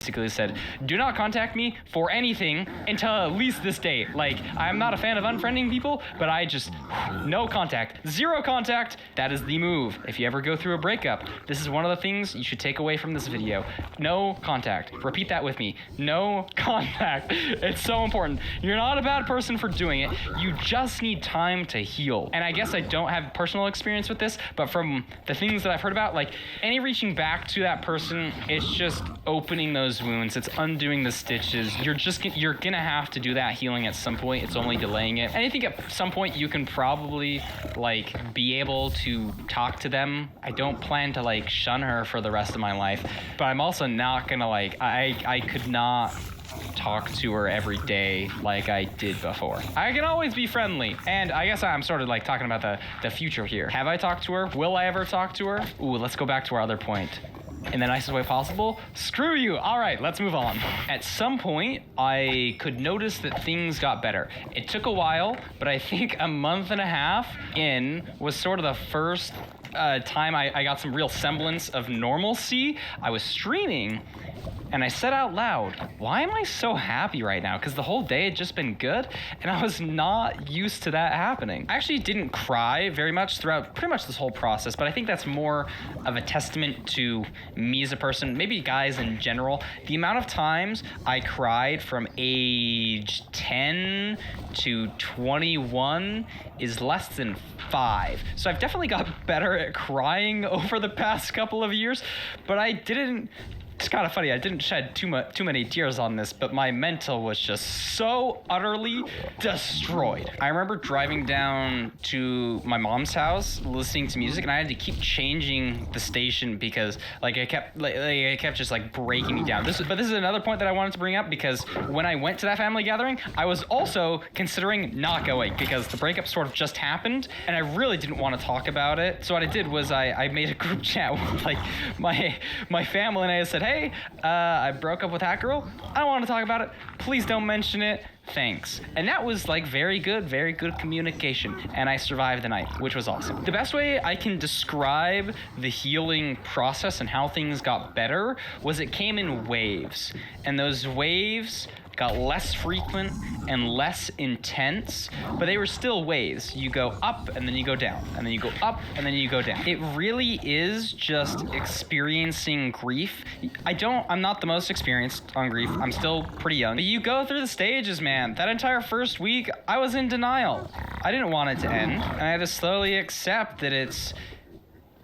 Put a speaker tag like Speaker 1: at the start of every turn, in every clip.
Speaker 1: basically said, do not contact me for anything until at least this date. Like, I'm not a fan of unfriending people, but I just, no contact, zero contact. That is the move. If you ever go through a breakup, this is one of the things you should take away from this video. No contact. Repeat that with me. No contact. It's so important. You're not a bad person for doing it. You just need time to heal. And I guess I don't have personal experience with this, but from the things that I've heard about, like, any reaching back to that person, it's just opening those wounds. It's undoing the stitches. You're gonna have to do that healing at some point. It's only delaying it. And I think at some point you can probably like be able to talk to them. I don't plan to like shun her for the rest of my life, but I'm also not gonna like, I could not talk to her every day like I did before. I can always be friendly. And I guess I'm sort of like talking about the future here. Have I talked to her? Will I ever talk to her? Ooh, let's go back to our other point. In the nicest way possible? Screw you. All right, let's move on. At some point, I could notice that things got better. It took a while, but I think a month and a half in was sort of the first time I got some real semblance of normalcy. I was streaming, and I said out loud, why am I so happy right now? Because the whole day had just been good, and I was not used to that happening. I actually didn't cry very much throughout pretty much this whole process, but I think that's more of a testament to me as a person, maybe guys in general. The amount of times I cried from age 10 to 21 is less than 5. So I've definitely got better at crying over the past couple of years, but I didn't. It's kind of funny, I didn't shed too many tears on this, but my mental was just so utterly destroyed. I remember driving down to my mom's house, listening to music, and I had to keep changing the station because like it kept just like breaking me down. But this is another point that I wanted to bring up, because when I went to that family gathering, I was also considering not going because the breakup sort of just happened, and I really didn't want to talk about it. So what I did was I made a group chat with like my family, and I said, hey, I broke up with that girl. I don't want to talk about it. Please don't mention it. Thanks. And that was like very good communication. And I survived the night, which was awesome. The best way I can describe the healing process and how things got better was it came in waves. And those waves got less frequent and less intense, but they were still waves. You go up and then you go down, and then you go up and then you go down. It really is just experiencing grief. I'm not the most experienced on grief. I'm still pretty young, but you go through the stages, man. That entire first week, I was in denial. I didn't want it to end, and I had to slowly accept that it's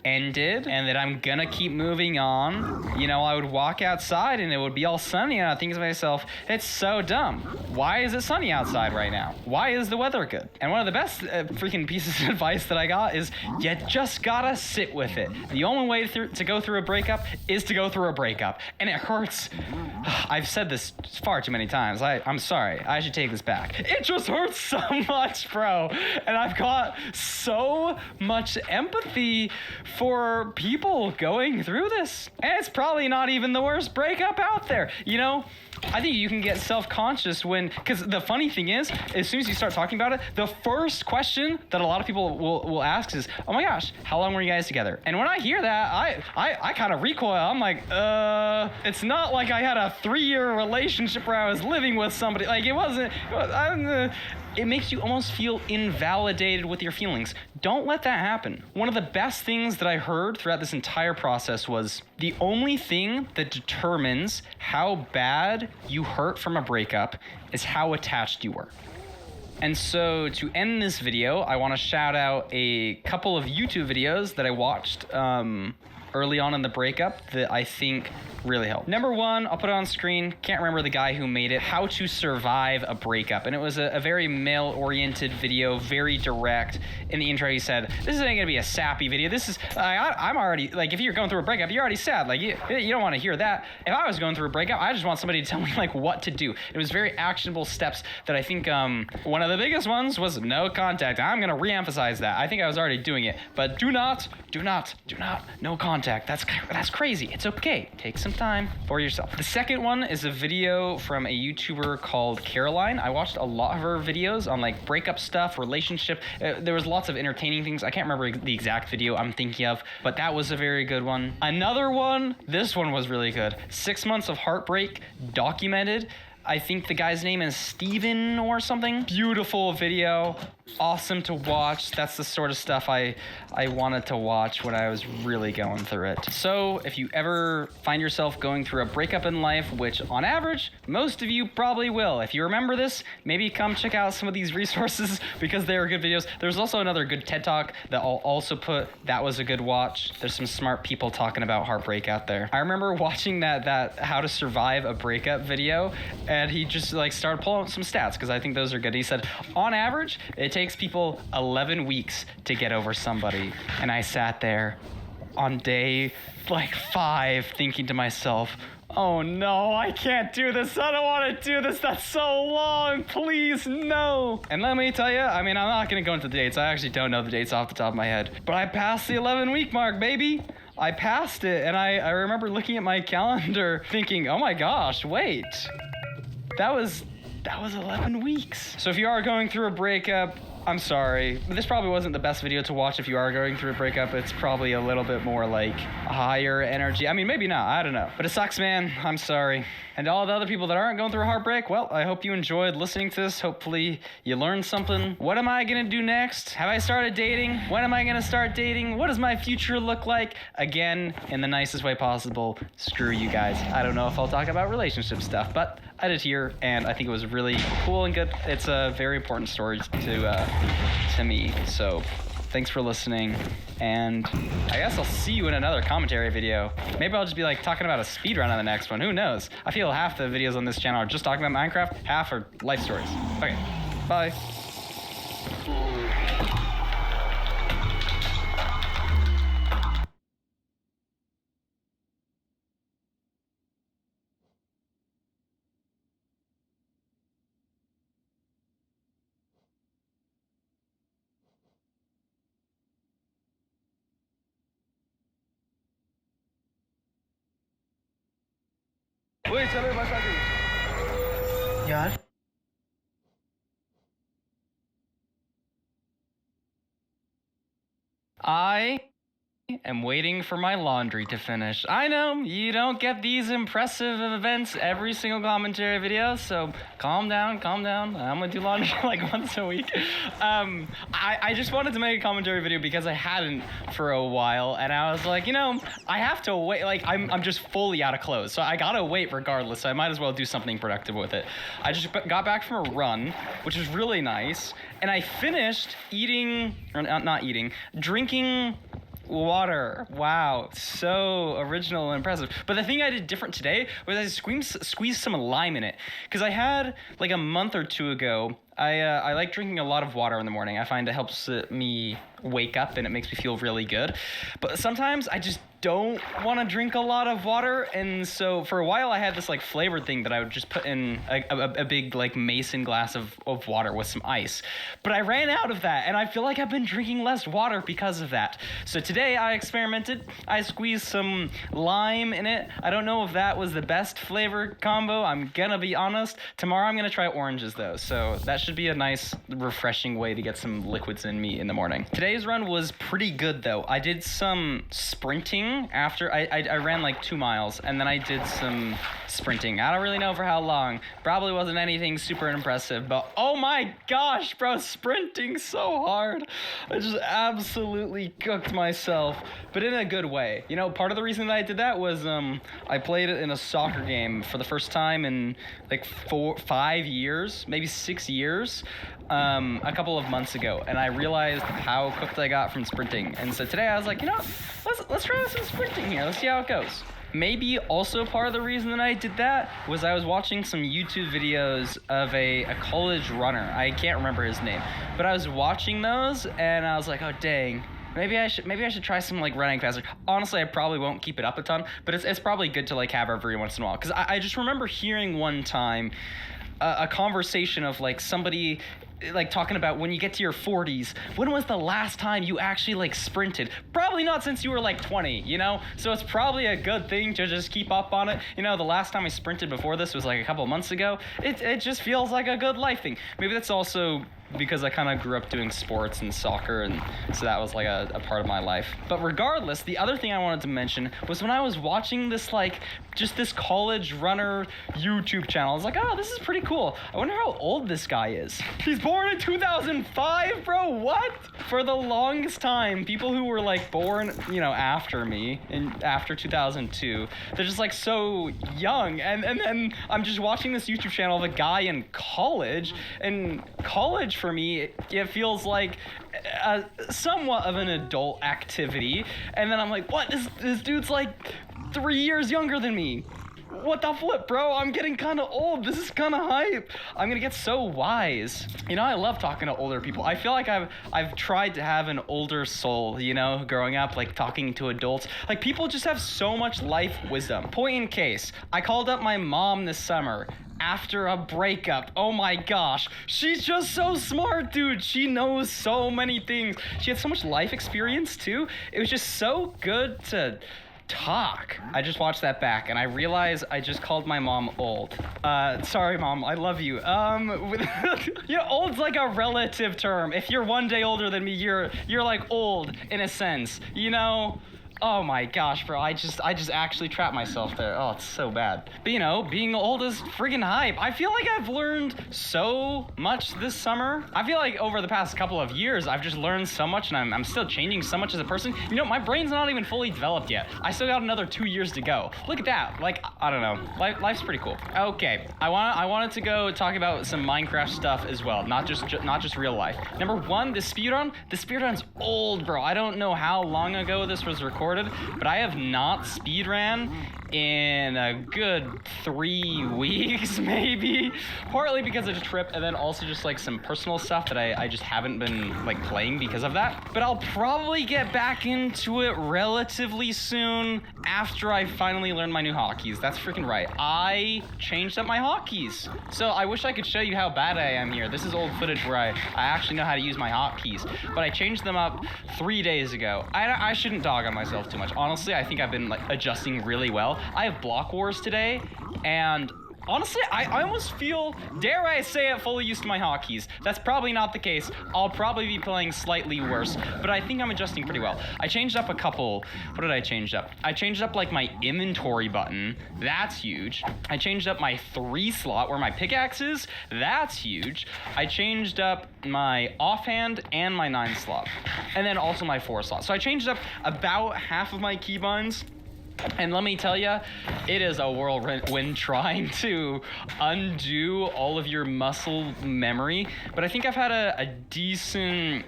Speaker 1: ended and that I'm gonna keep moving on. You know, I would walk outside and it would be all sunny, and I think to myself, it's so dumb. Why is it sunny outside right now? Why is the weather good? And one of the best freaking pieces of advice that I got is you just gotta sit with it. The only way to go through a breakup is to go through a breakup, and it hurts. I've said this far too many times. I'm sorry. I should take this back. It just hurts so much, bro. And I've got so much empathy for people going through this. And it's probably not even the worst breakup out there. You know, I think you can get self-conscious because the funny thing is, as soon as you start talking about it, the first question that a lot of people will ask is, oh my gosh, how long were you guys together? And when I hear that, I kind of recoil. I'm like, it's not like I had a 3-year relationship where I was living with somebody. Like, it makes you almost feel invalidated with your feelings. Don't let that happen. One of the best things that I heard throughout this entire process was the only thing that determines how bad you hurt from a breakup is how attached you were. And so to end this video, I want to shout out a couple of YouTube videos that I watched early on in the breakup that I think really helped. Number one, I'll put it on screen. Can't remember the guy who made it. How to survive a breakup. And it was a very male-oriented video, very direct. In the intro, he said, this isn't going to be a sappy video. This is, I'm already, like, if you're going through a breakup, you're already sad. Like, you don't want to hear that. If I was going through a breakup, I just want somebody to tell me, like, what to do. It was very actionable steps that I think one of the biggest ones was no contact. I'm going to re-emphasize that. I think I was already doing it. But do not, no contact. contact. That's crazy. It's okay. Take some time for yourself. The second one is a video from a YouTuber called Caroline. I watched a lot of her videos on like breakup stuff, relationship. There was lots of entertaining things. I can't remember the exact video I'm thinking of, but that was a very good one. Another one, this one was really good. 6 months of heartbreak documented. I think the guy's name is Steven or something. Beautiful video, awesome to watch. That's the sort of stuff I wanted to watch when I was really going through it. So if you ever find yourself going through a breakup in life, which on average, most of you probably will. If you remember this, maybe come check out some of these resources because they are good videos. There's also another good TED Talk that I'll also put. That was a good watch. There's some smart people talking about heartbreak out there. I remember watching that how to survive a breakup video, and he just like started pulling up some stats because I think those are good. He said, on average, it takes people 11 weeks to get over somebody. And I sat there on day like 5 thinking to myself, oh no, I can't do this. I don't want to do this. That's so long. Please, no. And let me tell you, I mean, I'm not going to go into the dates. I actually don't know the dates off the top of my head. But I passed the 11-week mark, baby. I passed it. And I remember looking at my calendar thinking, oh my gosh, wait. That was 11 weeks. So if you are going through a breakup, I'm sorry. This probably wasn't the best video to watch if you are going through a breakup. It's probably a little bit more like higher energy. I mean, maybe not. I don't know. But it sucks, man. I'm sorry. And to all the other people that aren't going through a heartbreak, well, I hope you enjoyed listening to this. Hopefully you learned something. What am I going to do next? Have I started dating? When am I going to start dating? What does my future look like? Again, in the nicest way possible, screw you guys. I don't know if I'll talk about relationship stuff, but I did here, and I think it was really cool and good. It's a very important story to me. So thanks for listening, and I guess I'll see you in another commentary video. Maybe I'll just be like talking about a speedrun on the next one. Who knows? I feel half the videos on this channel are just talking about Minecraft, half are life stories. Okay, bye.
Speaker 2: वही चलो बस आ गई यार
Speaker 1: I am waiting for my laundry to finish. I know you don't get these impressive events every single commentary video, so calm down. I'm gonna do laundry like once a week. I just wanted to make a commentary video because I hadn't for a while, and I was like, you know, I have to wait. Like I'm just fully out of clothes, so I gotta wait regardless. So I might as well do something productive with it. I just got back from a run, which was really nice, and I finished drinking water. Wow, so original and impressive. But the thing I did different today was I squeezed some lime in it, because I had like a month or two ago, I like drinking a lot of water in the morning. I find it helps me wake up and it makes me feel really good. But sometimes I just don't want to drink a lot of water, and so for a while I had this like flavored thing that I would just put in a big like mason glass of water with some ice. But I ran out of that, and I feel like I've been drinking less water because of that. So today I experimented. I squeezed some lime in it. I don't know if that was the best flavor combo, I'm gonna be honest. Tomorrow I'm gonna try oranges though, so that should be a nice refreshing way to get some liquids in me in the morning. Today's run was pretty good though. I did some sprinting after I ran like 2 miles, and then I did some sprinting. I don't really know for how long. Probably wasn't anything super impressive, but oh my gosh, bro, sprinting so hard. I just absolutely cooked myself, but in a good way. You know, part of the reason that I did that was I played it in a soccer game for the first time in like 5 years, maybe 6 years, a couple of months ago, and I realized how cooked I got from sprinting. And so today I was like, you know, let's try some sprinting here. Let's see how it goes. Maybe also part of the reason that I did that was I was watching some YouTube videos of a college runner. I can't remember his name, but I was watching those and I was like, oh dang, Maybe I should try some like running faster. Honestly, I probably won't keep it up a ton, but it's probably good to like have every once in a while. Because I just remember hearing one time a conversation of like somebody like talking about when you get to your 40s, when was the last time you actually like sprinted? Probably not since you were like 20, you know? So it's probably a good thing to just keep up on it. You know, the last time I sprinted before this was like a couple months ago. It just feels like a good life thing. Maybe that's also because I kind of grew up doing sports and soccer, and so that was like a part of my life. But regardless, the other thing I wanted to mention was when I was watching this like just this college runner YouTube channel, I was like, oh, this is pretty cool. I wonder how old this guy is. He's born in 2005, bro. What? For the longest time, people who were like born, you know, after me and after 2002, they're just like so young. And then I'm just watching this YouTube channel of a guy in college, and college for me, it feels like somewhat of an adult activity. And then I'm like, what? This dude's like 3 years younger than me. What the flip, bro? I'm getting kind of old. This is kind of hype. I'm gonna get so wise. You know, I love talking to older people. I feel like I've tried to have an older soul, you know, growing up, like talking to adults. Like, people just have so much life wisdom. Point in case, I called up my mom this summer after a breakup. Oh my gosh. She's just so smart, dude. She knows so many things. She had so much life experience, too. It was just so good to talk. I just watched that back and I realized I just called my mom old. Sorry, Mom, I love you. You know, old's like a relative term. If you're one day older than me, you're like old in a sense, you know? Oh my gosh, bro, I just actually trapped myself there. Oh, it's so bad. But you know, being old is friggin' hype. I feel like I've learned so much this summer. I feel like over the past couple of years, I've just learned so much, and I'm still changing so much as a person. You know, my brain's not even fully developed yet. I still got another 2 years to go. Look at that. Like, I don't know. Life's pretty cool. Okay, I wanted to go talk about some Minecraft stuff as well, not just real life. Number one, the speedrun. The speedrun's old, bro. I don't know how long ago this was recorded, but I have not speedran in a good 3 weeks, maybe. Partly because of the trip, and then also just like some personal stuff that I just haven't been like playing because of that. But I'll probably get back into it relatively soon after I finally learn my new hotkeys. That's freaking right. I changed up my hotkeys. So I wish I could show you how bad I am here. This is old footage where I actually know how to use my hotkeys, but I changed them up 3 days ago. I shouldn't dog on myself too much. Honestly, I think I've been like adjusting really well. I have block wars today, and honestly, I almost feel, dare I say it, fully used to my hotkeys. That's probably not the case. I'll probably be playing slightly worse, but I think I'm adjusting pretty well. I changed up a couple. What did I change up? I changed up like my inventory button. That's huge. I changed up my 3 slot where my pickaxe is. That's huge. I changed up my offhand and my 9 slot, and then also my 4 slot. So I changed up about half of my keybinds. And let me tell you, it is a whirlwind trying to undo all of your muscle memory. But I think I've had a decent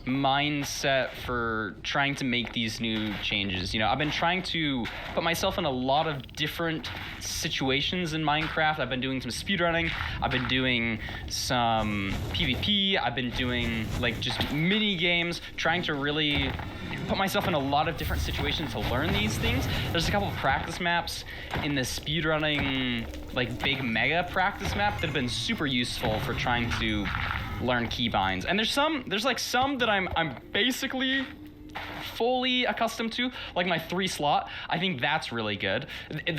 Speaker 1: mindset for trying to make these new changes. You know, I've been trying to put myself in a lot of different situations in Minecraft. I've been doing some speedrunning. I've been doing some PvP. I've been doing like just mini games, trying to really put myself in a lot of different situations to learn these things. There's a couple of practice maps in the speedrunning, like big mega practice map that have been super useful for trying to learn keybinds. And there's like some that I'm basically fully accustomed to, like my 3 slot. I think that's really good.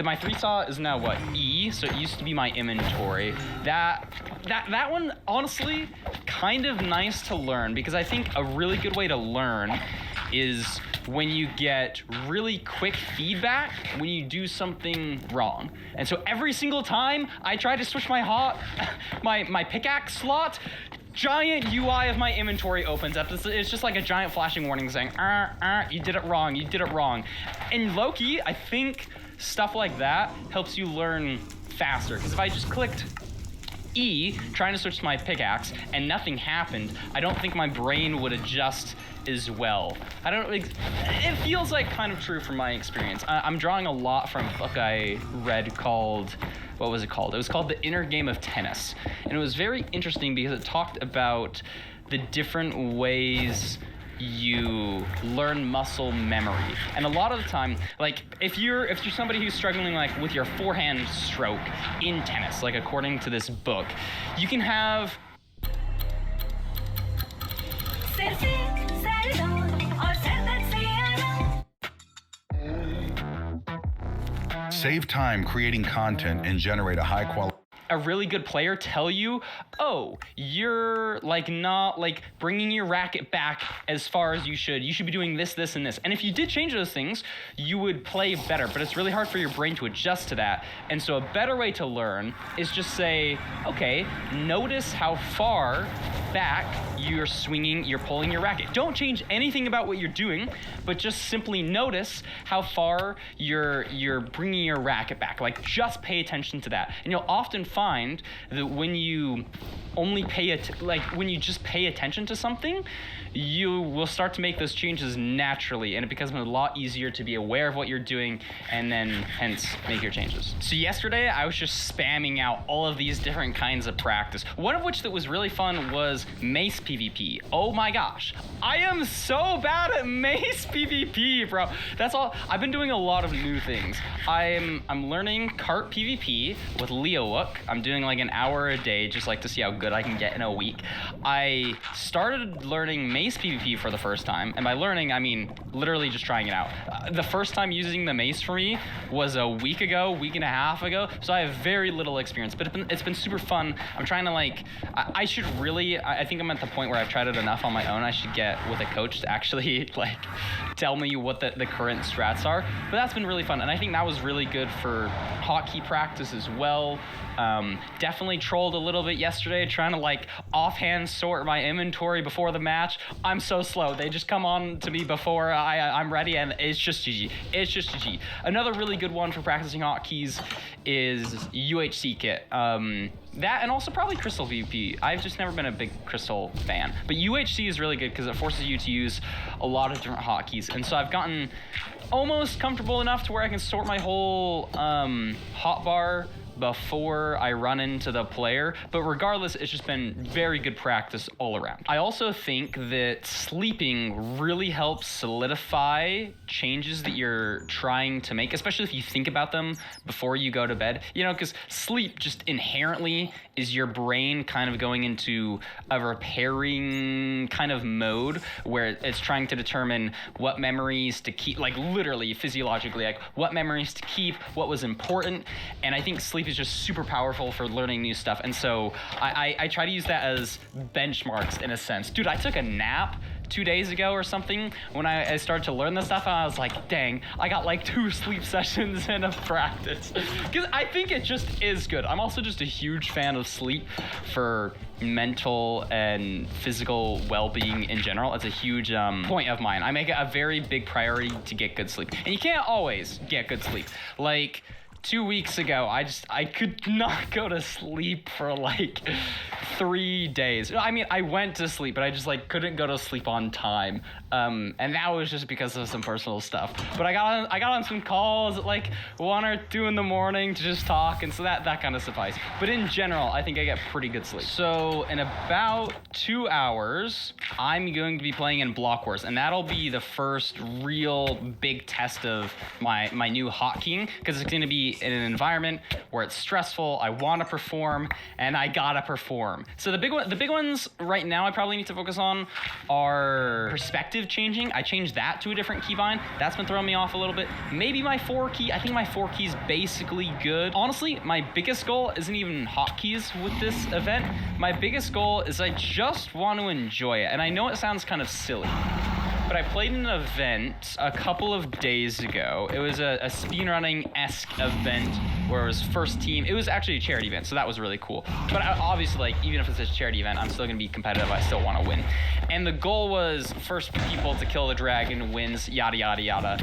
Speaker 1: My 3 slot is now what, E, so it used to be my inventory. That one, honestly, kind of nice to learn, because I think a really good way to learn is when you get really quick feedback when you do something wrong. And so every single time I try to switch my pickaxe slot, giant UI of my inventory opens up. It's just like a giant flashing warning saying, you did it wrong, you did it wrong. And low-key, I think stuff like that helps you learn faster. Because if I just clicked E, trying to switch to my pickaxe, and nothing happened, I don't think my brain would adjust as well. It feels like kind of true from my experience. I'm drawing a lot from a book I read called, what was it called? It was called The Inner Game of Tennis. And it was very interesting because it talked about the different ways you learn muscle memory. And a lot of the time, like if you're somebody who's struggling like with your forehand stroke in tennis, like according to this book, you can have
Speaker 3: Save time creating content and generate a high quality.
Speaker 1: a really good player tell you, oh, you're like not like bringing your racket back as far as you should. You should be doing this, this, and this. And if you did change those things, you would play better. But it's really hard for your brain to adjust to that. And so a better way to learn is just say, okay, notice how far back you're swinging, you're pulling your racket. Don't change anything about what you're doing, but just simply notice how far you're bringing your racket back. Like, just pay attention to that. And you'll often find that when you only when you just pay attention to something, you will start to make those changes naturally, and it becomes a lot easier to be aware of what you're doing and then hence make your changes. So yesterday I was just spamming out all of these different kinds of practice, one of which that was really fun was mace PvP. Oh my gosh, I am so bad at mace PvP, bro. That's all. I've been doing a lot of new things. I'm learning cart PvP with Leowook. I'm doing like an hour a day just like to see how good I can get in a week. I started learning mace PvP for the first time, and by learning I mean literally just trying it out. The first time using the mace for me was a week and a half ago, so I have very little experience, but it's been super fun. I'm trying to like, I should really, I think I'm at the point where I've tried it enough on my own. I should get with a coach to actually like tell me what the current strats are, but that's been really fun, and I think that was really good for hotkey practice as well. Definitely trolled a little bit yesterday trying to like offhand sort my inventory before the match. I'm so slow. They just come on to me before I'm ready, and it's just GG. It's just GG. Another really good one for practicing hotkeys is UHC kit. That and also probably Crystal PvP. I've just never been a big Crystal fan, but UHC is really good because it forces you to use a lot of different hotkeys, and so I've gotten almost comfortable enough to where I can sort my whole hotbar before I run into the player, but regardless, it's just been very good practice all around. I also think that sleeping really helps solidify changes that you're trying to make, especially if you think about them before you go to bed, you know, because sleep just inherently is your brain kind of going into a repairing kind of mode where it's trying to determine what memories to keep, like literally physiologically, like what memories to keep, what was important, and I think sleep is just super powerful for learning new stuff, and so I try to use that as benchmarks in a sense. Dude, I took a nap 2 days ago or something when I started to learn this stuff, and I was like, dang, I got like 2 sleep sessions in a practice, because I think it just is good. I'm also just a huge fan of sleep for mental and physical well-being in general. It's a huge point of mine. I make it a very big priority to get good sleep, and you can't always get good sleep. Like 2 weeks ago, I could not go to sleep for like 3 days. I mean, I went to sleep, but I just like couldn't go to sleep on time. And that was just because of some personal stuff. But I got on some calls at like 1 or 2 in the morning to just talk, and so that kind of sufficed. But in general, I think I get pretty good sleep. So in about 2 hours, I'm going to be playing in Block Wars, and that'll be the first real big test of my new hotkeying, because it's going to be in an environment where it's stressful. I want to perform, and I gotta perform. So the big ones right now I probably need to focus on are perspective changing. I changed that to a different keybind. That's been throwing me off a little bit. Maybe my 4 key. I think my 4 key is basically good. Honestly, my biggest goal isn't even hotkeys with this event. My biggest goal is I just want to enjoy it, and I know it sounds kind of silly, but I played in an event a couple of days ago. It was a speedrunning-esque event where it was first team. It was actually a charity event, so that was really cool. But obviously, like, even if it's a charity event, I'm still gonna be competitive. I still want to win. And the goal was first people to kill the dragon wins, yada, yada, yada.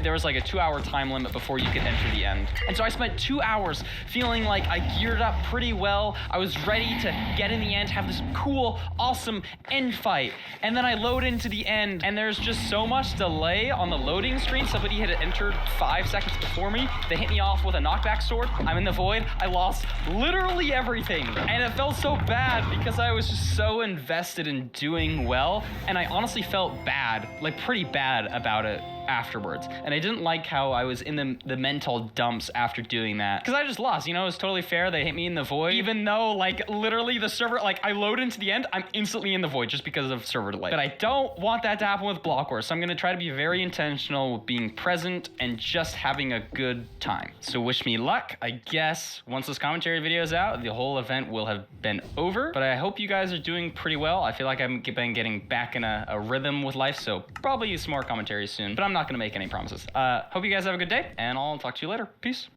Speaker 1: There was like a 2-hour time limit before you could enter the end. And so I spent 2 hours feeling like I geared up pretty well. I was ready to get in the end, have this cool, awesome end fight. And then I load into the end, and there's just so much delay on the loading screen. Somebody had entered 5 seconds before me. They hit me off with a knockback sword, sword. I'm in the void. I lost literally everything. And it felt so bad because I was just so invested in doing well. And I honestly felt bad, like pretty bad about it afterwards. And I didn't like how I was in the mental dumps after doing that. Because I just lost, you know, it was totally fair. They hit me in the void. Even though, like, literally the server, like, I load into the end, I'm instantly in the void just because of server delay. But I don't want that to happen with Block Wars, so I'm going to try to be very intentional with being present and just having a good time. So wish me luck. I guess once this commentary video is out, the whole event will have been over. But I hope you guys are doing pretty well. I feel like I've been getting back in a rhythm with life, so probably use some more commentaries soon. But I'm not going to make any promises. Hope you guys have a good day, and I'll talk to you later. Peace.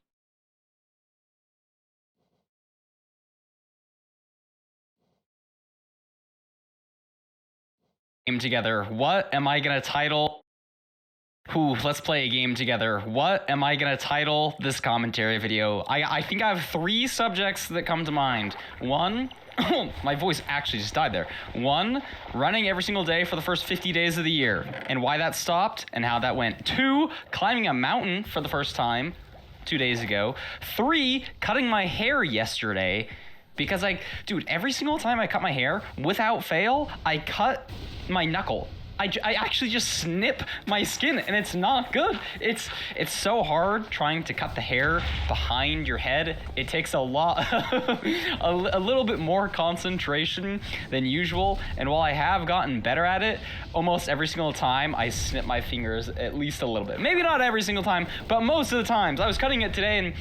Speaker 1: Game together. What am I gonna title? Let's play a game together. What am I gonna title this commentary video? I think I have 3 subjects that come to mind. 1, my voice actually just died there. 1, running every single day for the first 50 days of the year, and why that stopped and how that went. 2, climbing a mountain for the first time 2 days ago. 3, cutting my hair yesterday. Because dude, every single time I cut my hair, without fail, I cut my knuckle. I actually just snip my skin, and it's not good. It's so hard trying to cut the hair behind your head. It takes a lot, a little bit more concentration than usual. And while I have gotten better at it, almost every single time I snip my fingers at least a little bit. Maybe not every single time, but most of the times. I was cutting it today, and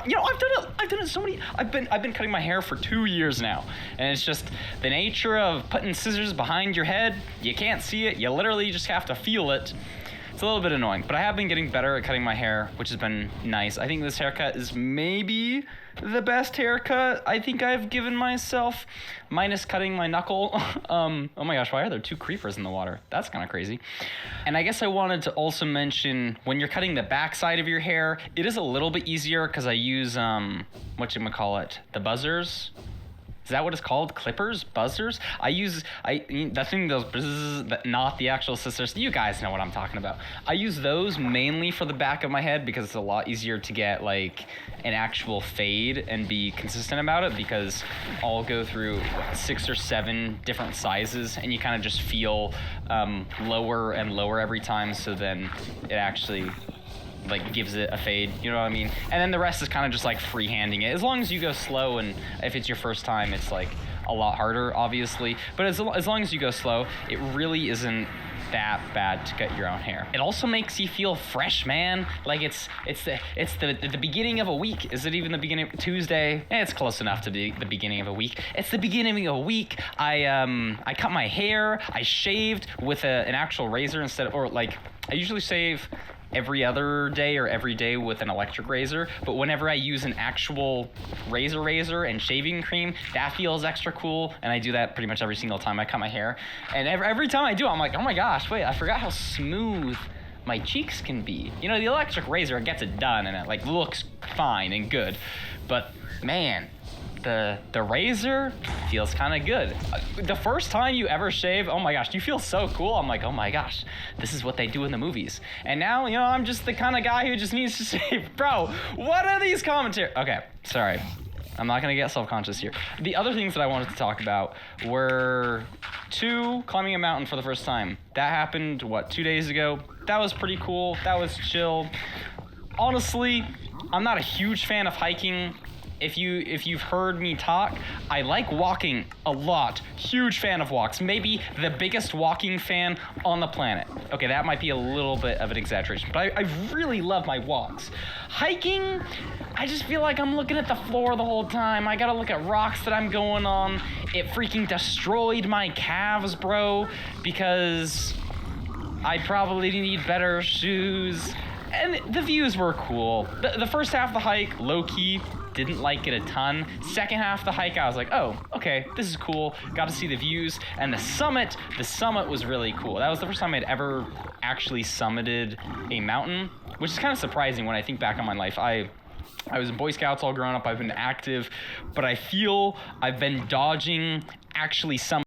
Speaker 1: you know, I've done it so many. I've been cutting my hair for 2 years now, and it's just the nature of putting scissors behind your head. You can't see it. You literally just have to feel it. It's a little bit annoying, but I have been getting better at cutting my hair, which has been nice. I think this haircut is maybe the best haircut I think I've given myself, minus cutting my knuckle. Oh my gosh, why are there 2 creepers in the water? That's kind of crazy. And I guess I wanted to also mention, when you're cutting the back side of your hair, it is a little bit easier because I use, the buzzers. Is that what it's called? Clippers? Buzzers? That thing, those bzzz, not the actual scissors. You guys know what I'm talking about. I use those mainly for the back of my head because it's a lot easier to get like an actual fade and be consistent about it, because I'll go through 6 or 7 different sizes and you kind of just feel lower and lower every time, so then it actually like gives it a fade, you know what I mean? And then the rest is kind of just like freehanding it. As long as you go slow, and if it's your first time, it's like a lot harder, obviously. But as long as you go slow, it really isn't that bad to cut your own hair. It also makes you feel fresh, man. Like it's the beginning of a week. Is it even the beginning of Tuesday? It's close enough to be the beginning of a week. It's the beginning of a week. I cut my hair. I shaved with an actual razor instead of, or like I usually shave every other day or every day with an electric razor, but whenever I use an actual razor and shaving cream, that feels extra cool, and I do that pretty much every single time I cut my hair. And every time I do, I'm like, oh my gosh, wait, I forgot how smooth my cheeks can be. You know, the electric razor gets it done and it like looks fine and good, but man, the razor feels kind of good. The first time you ever shave, oh my gosh, you feel so cool. I'm like, oh my gosh, this is what they do in the movies. And now, you know, I'm just the kind of guy who just needs to shave. Bro, what are these commentaries? Okay, sorry. I'm not gonna get self-conscious here. The other things that I wanted to talk about were 2, climbing a mountain for the first time. That happened, 2 days ago? That was pretty cool. That was chill. Honestly, I'm not a huge fan of hiking. If you've heard me talk, I like walking a lot. Huge fan of walks. Maybe the biggest walking fan on the planet. Okay, that might be a little bit of an exaggeration, but I really love my walks. Hiking, I just feel like I'm looking at the floor the whole time. I gotta look at rocks that I'm going on. It freaking destroyed my calves, bro, because I probably need better shoes. And the views were cool. The first half of the hike, low-key, didn't like it a ton. Second half of the hike, I was like, oh, okay, this is cool. Got to see the views. And the summit was really cool. That was the first time I'd ever actually summited a mountain, which is kind of surprising when I think back on my life. I was in Boy Scouts all growing up. I've been active, but I feel I've been dodging actually summiting